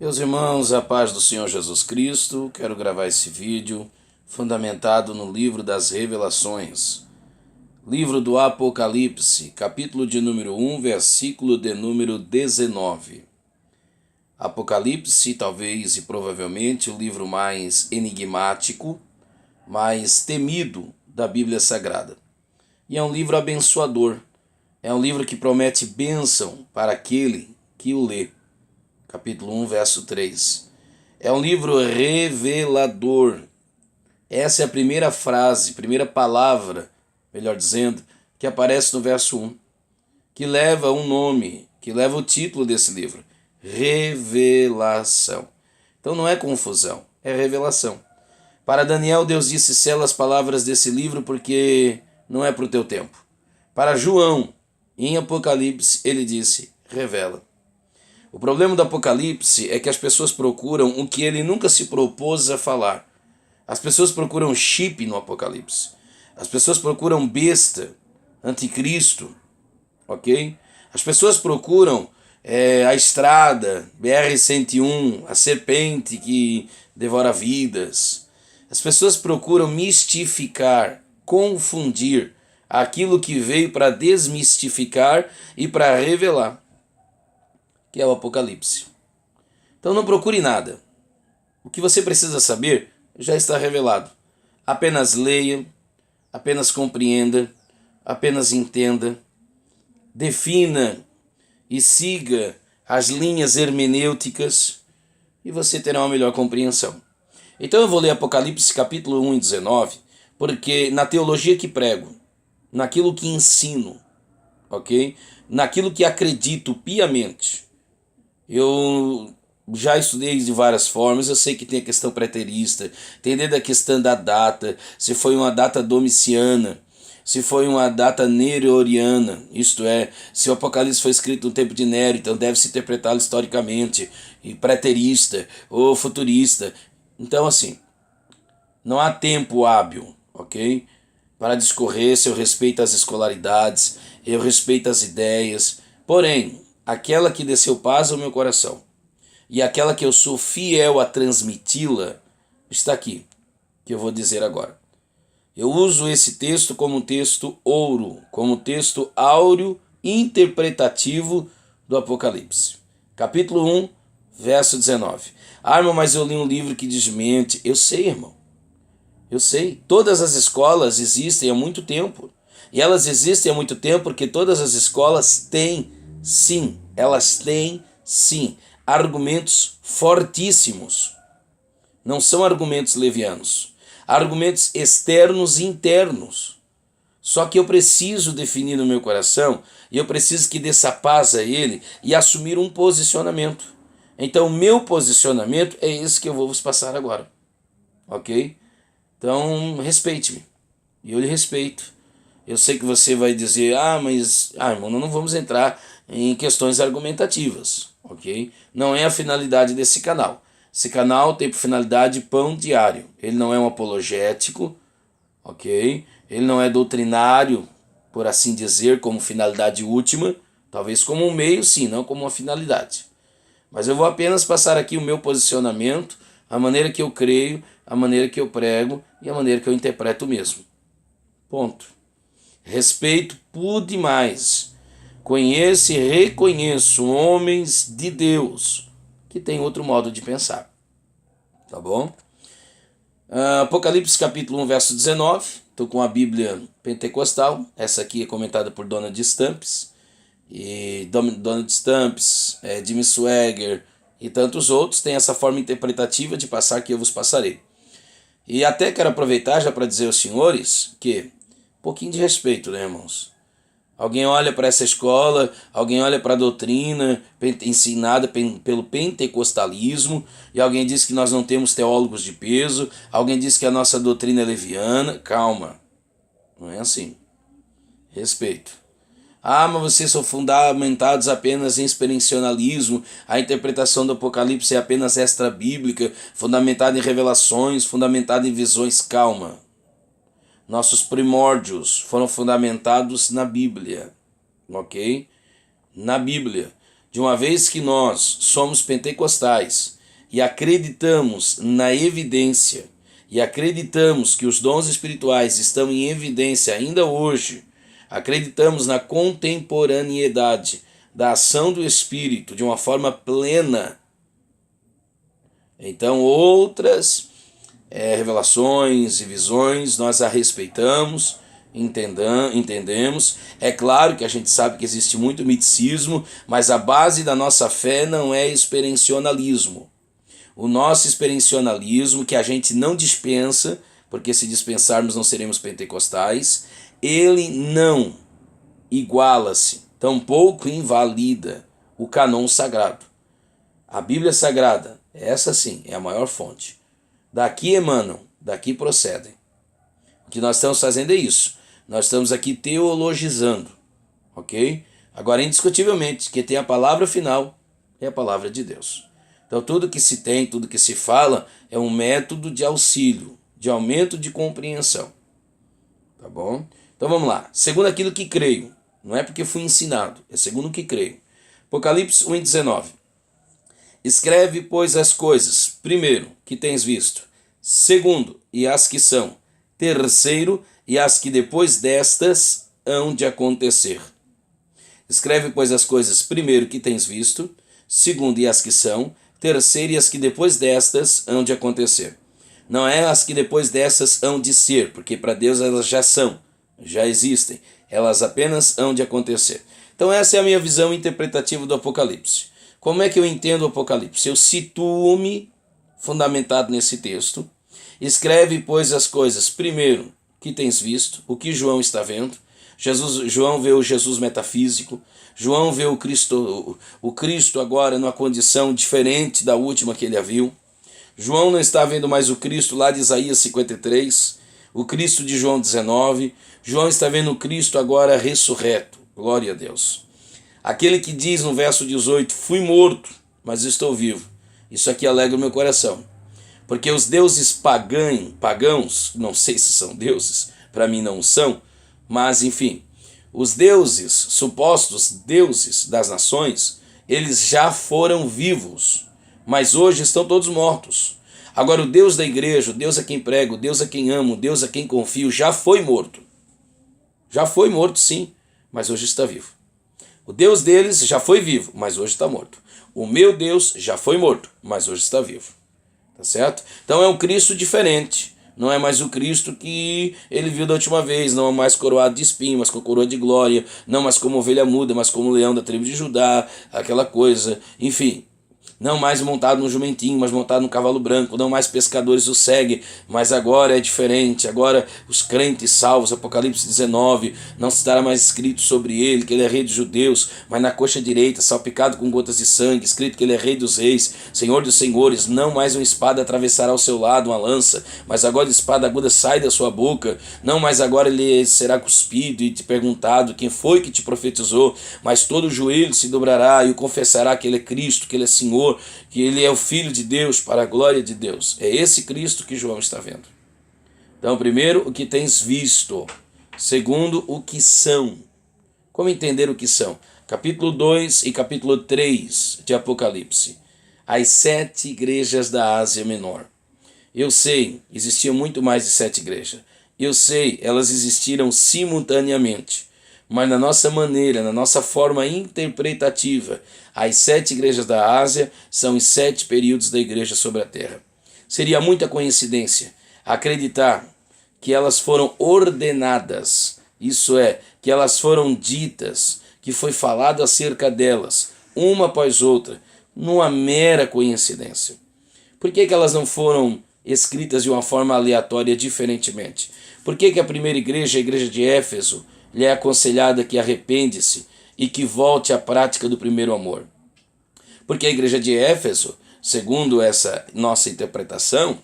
Meus irmãos, a paz do Senhor Jesus Cristo, quero gravar esse vídeo fundamentado no livro das Revelações, livro do Apocalipse, capítulo de número 1, versículo de número 19. Apocalipse, talvez e provavelmente o livro mais enigmático, mais temido da Bíblia Sagrada. E é um livro abençoador, é um livro que promete bênção para aquele que o lê. Capítulo 1, verso 3. É um livro revelador. Essa é a primeira frase, primeira palavra, melhor dizendo, que aparece no verso 1, que leva um nome, que leva o título desse livro: Revelação. Então não é confusão, é revelação. Para Daniel, Deus disse: sela as palavras desse livro porque não é para o teu tempo. Para João, em Apocalipse, ele disse: revela. O problema do Apocalipse é que as pessoas procuram o que ele nunca se propôs a falar. As pessoas procuram chip no Apocalipse. As pessoas procuram besta, anticristo, ok? As pessoas procuram a estrada, BR-101, a serpente que devora vidas. As pessoas procuram mistificar, confundir aquilo que veio para desmistificar e para revelar, que é o Apocalipse. Então não procure nada. O que você precisa saber já está revelado. Apenas leia, apenas compreenda, apenas entenda, defina e siga as linhas hermenêuticas e você terá uma melhor compreensão. Então eu vou ler Apocalipse capítulo 1 e 19, porque na teologia que prego, naquilo que ensino, ok? Naquilo que acredito piamente, eu já estudei de várias formas, eu sei que tem a questão preterista, tem desde a questão da data, se foi uma data domiciana, se foi uma data neroriana, isto é, se o Apocalipse foi escrito no tempo de Nero, então deve-se interpretá-lo historicamente, e preterista ou futurista. Então assim, não há tempo hábil, ok? Para discorrer, se eu respeito as escolaridades, eu respeito as ideias, porém, aquela que desceu paz ao meu coração e aquela que eu sou fiel a transmiti-la, está aqui, que eu vou dizer agora. Eu uso esse texto como um texto ouro, como um texto áureo interpretativo do Apocalipse. Capítulo 1, verso 19. Ah, irmão, mas eu li um livro que desmente. Eu sei, irmão. Eu sei. Todas as escolas existem há muito tempo. E elas existem há muito tempo porque todas as escolas têm, sim, elas têm, sim, argumentos fortíssimos. Não são argumentos levianos. Argumentos externos e internos. Só que eu preciso definir no meu coração e eu preciso que dessa paz a ele e assumir um posicionamento. Então, o meu posicionamento é esse que eu vou vos passar agora. Ok? Então, respeite-me. E eu lhe respeito. Eu sei que você vai dizer, irmão, não vamos entrar em questões argumentativas, ok? Não é a finalidade desse canal. Esse canal tem por finalidade pão diário. Ele não é um apologético, ok? Ele não é doutrinário, por assim dizer, como finalidade última. Talvez como um meio, sim, não como uma finalidade. Mas eu vou apenas passar aqui o meu posicionamento, a maneira que eu creio, a maneira que eu prego e a maneira que eu interpreto mesmo. Ponto. Respeito por demais. Conheço e reconheço homens de Deus que têm outro modo de pensar. Tá bom? Apocalipse capítulo 1, verso 19. Estou com a Bíblia Pentecostal. Essa aqui é comentada por Donald Stamps. E Donald Stamps, Jimmy Swagger e tantos outros têm essa forma interpretativa de passar que eu vos passarei. E até quero aproveitar já para dizer aos senhores que um pouquinho de respeito, né, irmãos? Alguém olha para essa escola, alguém olha para a doutrina ensinada pelo pentecostalismo, e alguém diz que nós não temos teólogos de peso, alguém diz que a nossa doutrina é leviana. Calma, não é assim. Respeito. Ah, mas vocês são fundamentados apenas em experiencionalismo, a interpretação do Apocalipse é apenas extra-bíblica, fundamentada em revelações, fundamentada em visões. Calma. Nossos primórdios foram fundamentados na Bíblia, ok? Na Bíblia. de uma vez que nós somos pentecostais e acreditamos na evidência, e acreditamos que os dons espirituais estão em evidência ainda hoje, acreditamos na contemporaneidade da ação do Espírito de uma forma plena, então outras revelações e visões nós a respeitamos, entendemos. É claro que a gente sabe que existe muito miticismo, mas a base da nossa fé não é experiencialismo. O nosso experiencialismo, que a gente não dispensa, porque se dispensarmos não seremos pentecostais, ele não iguala-se, tampouco invalida o cânon sagrado. A Bíblia Sagrada, essa sim, é a maior fonte. Daqui emanam, daqui procedem. O que nós estamos fazendo é isso. Nós estamos aqui teologizando, ok? Agora, indiscutivelmente, que tem a palavra final é a palavra de Deus. Então, tudo que se tem, tudo que se fala é um método de auxílio, de aumento de compreensão. Tá bom? Então, vamos lá. Segundo aquilo que creio. Não é porque fui ensinado, é segundo o que creio. Apocalipse 1:19. Escreve, pois, as coisas, primeiro, que tens visto. Segundo, e as que são. Terceiro, e as que depois destas hão de acontecer. Escreve, pois, as coisas, primeiro, que tens visto. Segundo, e as que são. Terceiro, e as que depois destas hão de acontecer. Não é as que depois destas hão de ser, porque para Deus elas já são, já existem. Elas apenas hão de acontecer. Então essa é a minha visão interpretativa do Apocalipse. Como é que eu entendo o Apocalipse? Eu situo-me fundamentado nesse texto. Escreve, pois, as coisas, primeiro, que tens visto, o que João está vendo. João vê o Jesus metafísico. João vê o Cristo agora numa condição diferente da última que ele a viu. João não está vendo mais o Cristo lá de Isaías 53, o Cristo de João 19. João está vendo o Cristo agora ressurreto. Glória a Deus. Aquele que diz no verso 18, fui morto, mas estou vivo. Isso aqui alegra o meu coração. Porque os deuses pagãos, não sei se são deuses, para mim não são, mas enfim, os deuses, supostos deuses das nações, eles já foram vivos, mas hoje estão todos mortos. Agora o Deus da igreja, o Deus a quem prego, o Deus a quem amo, o Deus a quem confio, já foi morto. Já foi morto sim, mas hoje está vivo. O Deus deles já foi vivo, mas hoje está morto. O meu Deus já foi morto, mas hoje está vivo. Tá certo? Então é um Cristo diferente. Não é mais o Cristo que ele viu da última vez. Não é mais coroado de espinho, mas com coroa de glória. Não mais como ovelha muda, mas como leão da tribo de Judá. Aquela coisa. Enfim. Não mais montado num jumentinho, mas montado num cavalo branco. Não mais pescadores o seguem, mas agora é diferente. Agora os crentes salvos, Apocalipse 19, não se estará mais escrito sobre ele que ele é rei dos judeus, mas na coxa direita, salpicado com gotas de sangue, escrito que ele é rei dos reis, senhor dos senhores. Não mais uma espada atravessará ao seu lado, uma lança, mas agora a espada aguda sai da sua boca. Não mais agora ele será cuspido e te perguntado quem foi que te profetizou, mas todo joelho se dobrará e o confessará que ele é Cristo, que ele é Senhor, que ele é o Filho de Deus, para a glória de Deus. É esse Cristo que João está vendo. Então, primeiro, o que tens visto. Segundo, o que são. Como entender o que são? Capítulo 2 e capítulo 3 de Apocalipse. As 7 igrejas da Ásia Menor. Eu sei, existiam muito mais de 7 igrejas. Eu sei, elas existiram simultaneamente. Mas na nossa maneira, na nossa forma interpretativa, as 7 igrejas da Ásia são os 7 períodos da igreja sobre a terra. Seria muita coincidência acreditar que elas foram ordenadas, isso é, que elas foram ditas, que foi falado acerca delas, uma após outra, numa mera coincidência. Por que elas não foram escritas de uma forma aleatória diferentemente? Por que a primeira igreja, a igreja de Éfeso, lhe é aconselhada que arrepende-se e que volte à prática do primeiro amor? Porque a igreja de Éfeso, segundo essa nossa interpretação,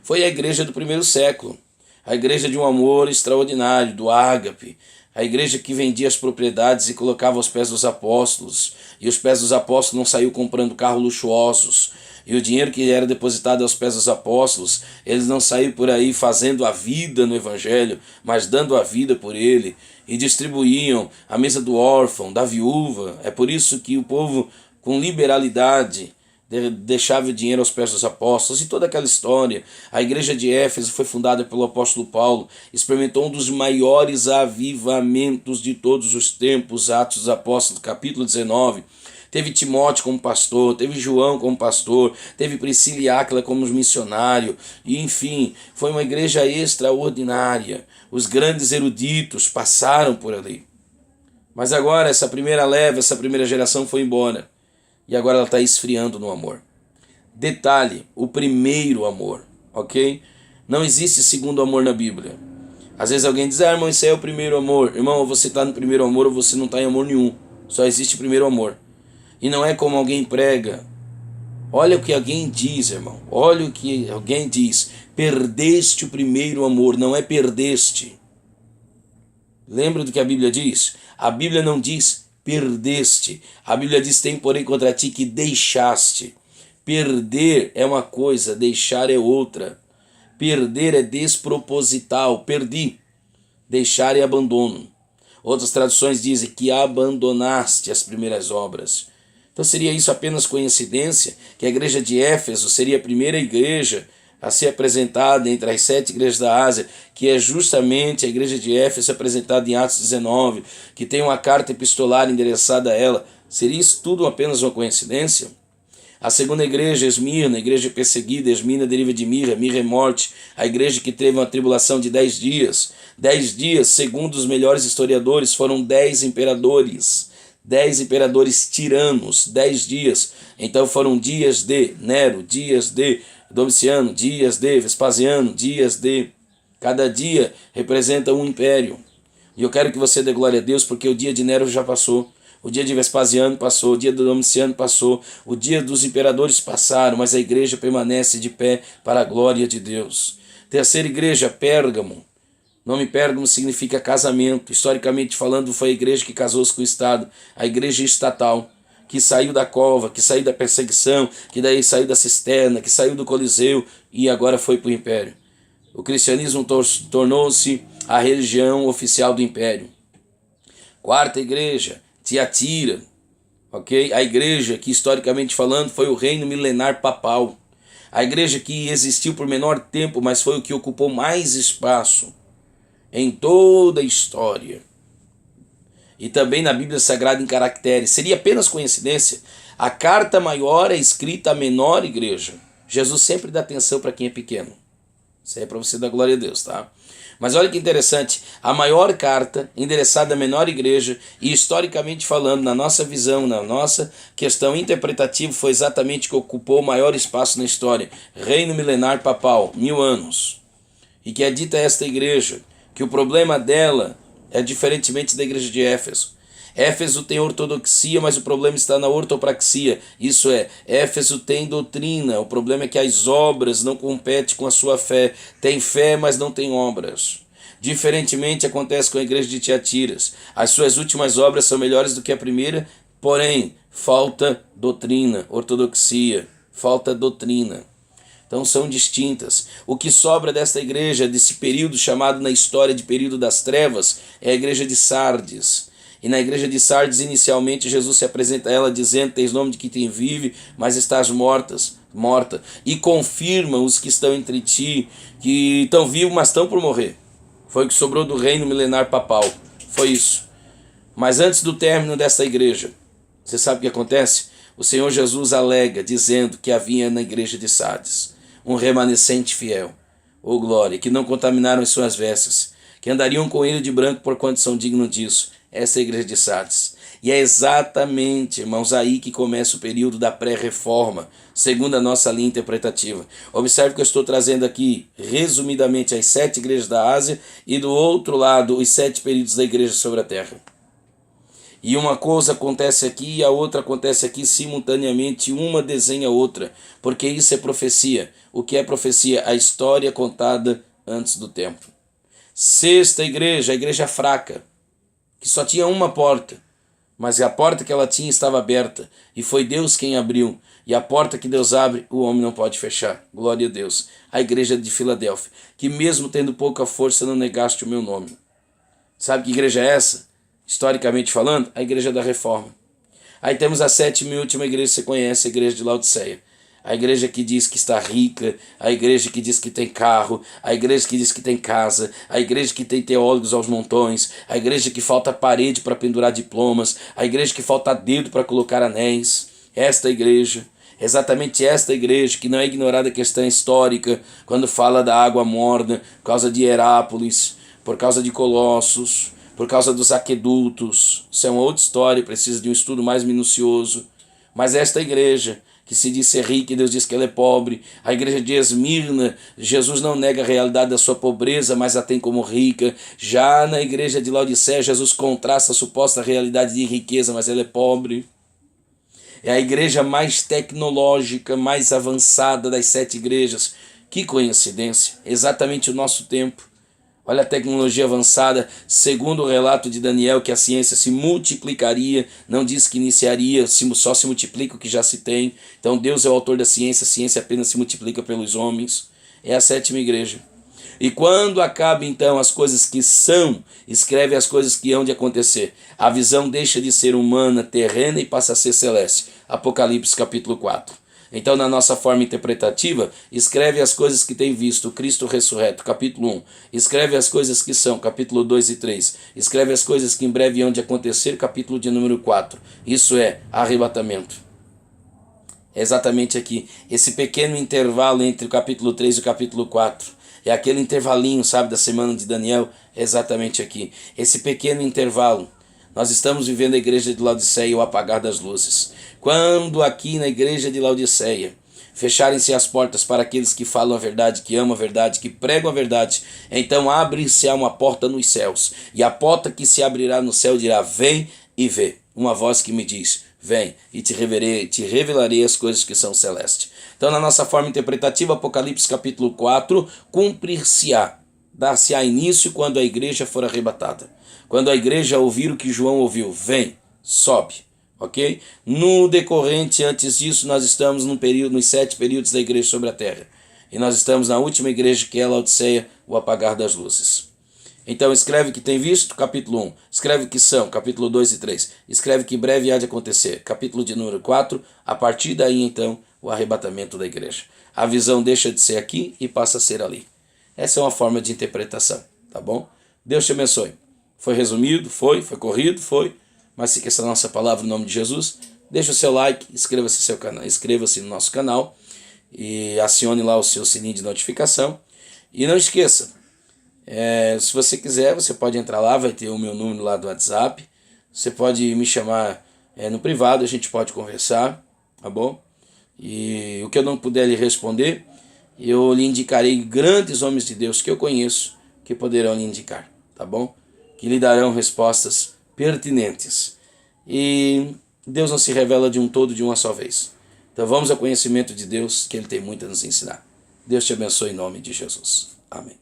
foi a igreja do primeiro século, a igreja de um amor extraordinário, do ágape, a igreja que vendia as propriedades e colocava aos pés dos apóstolos, e os pés dos apóstolos não saiu comprando carros luxuosos, e o dinheiro que era depositado aos pés dos apóstolos, eles não saíram por aí fazendo a vida no evangelho, mas dando a vida por ele, e distribuíam a mesa do órfão, da viúva. É por isso que o povo com liberalidade, deixava o dinheiro aos pés dos apóstolos e toda aquela história. A igreja de Éfeso foi fundada pelo apóstolo Paulo, experimentou um dos maiores avivamentos de todos os tempos, Atos dos Apóstolos, capítulo 19. Teve Timóteo como pastor, teve João como pastor, teve Priscila e Áquila como missionário, e enfim, foi uma igreja extraordinária. Os grandes eruditos passaram por ali. Mas agora essa primeira leva, essa primeira geração foi embora. E agora ela está esfriando no amor. Detalhe, o primeiro amor, ok? Não existe segundo amor na Bíblia. Às vezes alguém diz, irmão, isso aí é o primeiro amor. Irmão, ou você está no primeiro amor ou você não está em amor nenhum. Só existe primeiro amor. E não é como alguém prega. Olha o que alguém diz, irmão. Olha o que alguém diz. Perdeste o primeiro amor, não é perdeste. Lembra do que a Bíblia diz? A Bíblia não diz perdeste. A Bíblia diz, tem porém contra ti que deixaste. Perder é uma coisa, deixar é outra. Perder é desproposital, perdi. Deixar é abandono. Outras traduções dizem que abandonaste as primeiras obras. Então seria isso apenas coincidência que a igreja de Éfeso seria a primeira igreja a ser apresentada entre as 7 igrejas da Ásia, que é justamente a igreja de Éfeso apresentada em Atos 19, que tem uma carta epistolar endereçada a ela. Seria isso tudo apenas uma coincidência? A segunda igreja, Esmirna, a igreja perseguida, Esmirna deriva de mirra, mirra é morte, a igreja que teve uma tribulação de 10 dias. 10 dias, segundo os melhores historiadores, foram 10 imperadores. 10 imperadores tiranos, 10 dias. Então foram dias de Nero, dias de Domiciano, dias de Vespasiano, dias de... Cada dia representa um império. E eu quero que você dê glória a Deus, porque o dia de Nero já passou. O dia de Vespasiano passou, o dia do Domiciano passou, o dia dos imperadores passaram, mas a igreja permanece de pé para a glória de Deus. Terceira igreja, Pérgamo. O nome Pérgamo significa casamento. Historicamente falando, foi a igreja que casou-se com o Estado, a igreja estatal, que saiu da cova, que saiu da perseguição, que daí saiu da cisterna, que saiu do Coliseu e agora foi para o Império. O cristianismo tornou-se a religião oficial do Império. Quarta igreja, Tiatira, ok? A igreja que, historicamente falando, foi o reino milenar papal. A igreja que existiu por menor tempo, mas foi o que ocupou mais espaço em toda a história. E também na Bíblia Sagrada em caracteres. Seria apenas coincidência? A carta maior é escrita à menor igreja. Jesus sempre dá atenção para quem é pequeno. Isso aí é para você dar glória a Deus, tá? Mas olha que interessante, a maior carta endereçada à menor igreja, e historicamente falando, na nossa visão, na nossa questão interpretativa, foi exatamente que ocupou o maior espaço na história. Reino milenar papal, 1000 anos. E que é dita a esta igreja, que o problema dela é diferentemente da igreja de Éfeso. Éfeso tem ortodoxia, mas o problema está na ortopraxia. Isso é, Éfeso tem doutrina, o problema é que as obras não competem com a sua fé. Tem fé, mas não tem obras. Diferentemente acontece com a igreja de Tiatiras. As suas últimas obras são melhores do que a primeira, porém, falta doutrina, ortodoxia, falta doutrina. Então são distintas. O que sobra desta igreja, desse período chamado na história de período das trevas, é a igreja de Sardes. E na igreja de Sardes, inicialmente, Jesus se apresenta a ela dizendo, tens nome de que quem vive, mas estás morta. E confirma os que estão entre ti, que estão vivos, mas estão por morrer. Foi o que sobrou do reino milenar papal. Foi isso. Mas antes do término desta igreja, você sabe o que acontece? O Senhor Jesus alega, dizendo que havia na igreja de Sardes um remanescente fiel, ou glória, que não contaminaram as suas vestes, que andariam com ele de branco porquanto são dignos disso. Essa é a igreja de Sardes. E é exatamente, irmãos, aí que começa o período da pré-reforma, segundo a nossa linha interpretativa. Observe que eu estou trazendo aqui, resumidamente, as 7 igrejas da Ásia e do outro lado, os 7 períodos da igreja sobre a terra. E uma coisa acontece aqui e a outra acontece aqui simultaneamente, uma desenha a outra, porque isso é profecia. O que é profecia? A história contada antes do tempo. Sexta igreja, a igreja fraca, que só tinha uma porta, mas a porta que ela tinha estava aberta, e foi Deus quem abriu, e a porta que Deus abre, o homem não pode fechar. Glória a Deus. A igreja de Filadélfia, que mesmo tendo pouca força, não negaste o meu nome. Sabe que igreja é essa? Historicamente falando, a igreja da Reforma. Aí temos a sétima e última igreja que você conhece, a igreja de Laodiceia. A igreja que diz que está rica, a igreja que diz que tem carro, a igreja que diz que tem casa, a igreja que tem teólogos aos montões, a igreja que falta parede para pendurar diplomas, a igreja que falta dedo para colocar anéis. Esta igreja, exatamente esta igreja que não é ignorada a questão histórica, quando fala da água morna, por causa de Herápolis, por causa de Colossos, por causa dos aquedutos. Isso é uma outra história, precisa de um estudo mais minucioso. Mas esta igreja que se diz ser rica e Deus diz que ela é pobre, a igreja de Esmirna, Jesus não nega a realidade da sua pobreza, mas a tem como rica. Já na igreja de Laodiceia, Jesus contrasta a suposta realidade de riqueza, mas ela é pobre. É a igreja mais tecnológica, mais avançada das 7 igrejas. Que coincidência, exatamente o nosso tempo. Olha a tecnologia avançada, segundo o relato de Daniel, que a ciência se multiplicaria, não diz que iniciaria, só se multiplica o que já se tem. Então Deus é o autor da ciência, a ciência apenas se multiplica pelos homens. É a 7ª igreja. E quando acaba então as coisas que são, escreve as coisas que hão de acontecer. A visão deixa de ser humana, terrena e passa a ser celeste. Apocalipse capítulo 4. Então, na nossa forma interpretativa, escreve as coisas que tem visto, Cristo ressurreto, capítulo 1. Escreve as coisas que são, capítulo 2 e 3. Escreve as coisas que em breve hão de acontecer, capítulo de número 4. Isso é arrebatamento. É exatamente aqui. Esse pequeno intervalo entre o capítulo 3 e o capítulo 4. É aquele intervalinho, sabe, da semana de Daniel. É exatamente aqui. Esse pequeno intervalo. Nós estamos vivendo a igreja de Laodiceia, o apagar das luzes. Quando aqui na igreja de Laodiceia fecharem-se as portas para aqueles que falam a verdade, que amam a verdade, que pregam a verdade, então abre-se uma porta nos céus. E a porta que se abrirá no céu dirá: vem e vê. Uma voz que me diz: vem e te revelarei as coisas que são celestes. Então, na nossa forma interpretativa, Apocalipse capítulo 4, cumprir-se-á, dar-se-á início quando a igreja for arrebatada. Quando a igreja ouvir o que João ouviu, vem, sobe, ok? No decorrente, antes disso, nós estamos nos 7 períodos da igreja sobre a terra. E nós estamos na última igreja, que é a Laodiceia, o apagar das luzes. Então escreve o que tem visto, capítulo 1. Escreve o que são, capítulo 2 e 3. Escreve o que em breve há de acontecer, capítulo de número 4. A partir daí, então, o arrebatamento da igreja. A visão deixa de ser aqui e passa a ser ali. Essa é uma forma de interpretação, tá bom? Deus te abençoe. Foi resumido? Foi corrido? Foi. Mas se quer essa nossa palavra, em nome de Jesus, deixa o seu like, inscreva-se no nosso canal e acione lá o seu sininho de notificação. E não esqueça, se você quiser, você pode entrar lá, vai ter o meu número lá do WhatsApp. Você pode me chamar no privado, a gente pode conversar, tá bom? E o que eu não puder lhe responder, eu lhe indicarei grandes homens de Deus que eu conheço, que poderão lhe indicar, tá bom? Que lhe darão respostas pertinentes. E Deus não se revela de um todo de uma só vez. Então vamos ao conhecimento de Deus, que Ele tem muito a nos ensinar. Deus te abençoe em nome de Jesus. Amém.